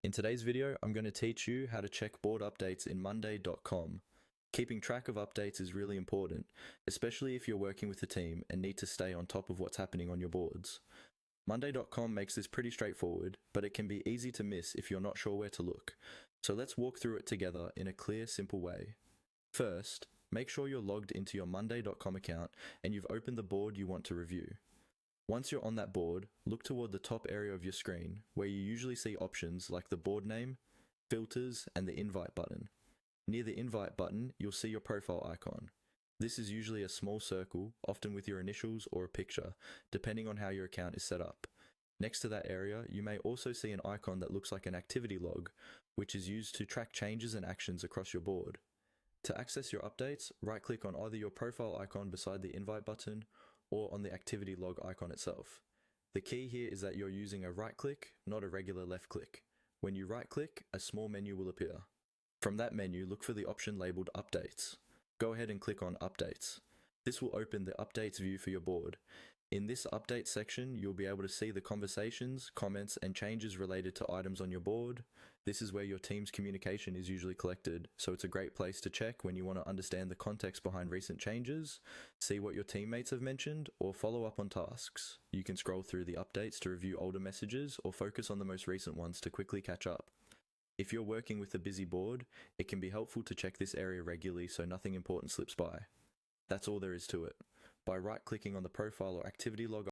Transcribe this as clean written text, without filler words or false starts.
In today's video, I'm going to teach you how to check board updates in Monday.com. Keeping track of updates is really important, especially if you're working with a team and need to stay on top of what's happening on your boards. Monday.com makes this pretty straightforward, but it can be easy to miss if you're not sure where to look. So let's walk through it together in a clear, simple way. First, make sure you're logged into your Monday.com account and you've opened the board you want to review. Once you're on that board, look toward the top area of your screen, where you usually see options like the board name, filters, and the invite button. Near the invite button, you'll see your profile icon. This is usually a small circle, often with your initials or a picture, depending on how your account is set up. Next to that area, you may also see an icon that looks like an activity log, which is used to track changes and actions across your board. To access your updates, right-click on either your profile icon beside the invite button or on the activity log icon itself. The key here is that you're using a right click, not a regular left click. When you right click, a small menu will appear. From that menu, look for the option labeled Updates. Go ahead and click on Updates. This will open the Updates view for your board. In this Update section, you'll be able to see the conversations, comments, and changes related to items on your board. This is where your team's communication is usually collected, so it's a great place to check when you want to understand the context behind recent changes, see what your teammates have mentioned, or follow up on tasks. You can scroll through the updates to review older messages or focus on the most recent ones to quickly catch up. If you're working with a busy board, it can be helpful to check this area regularly so nothing important slips by. That's all there is to it. By right-clicking on the profile or activity log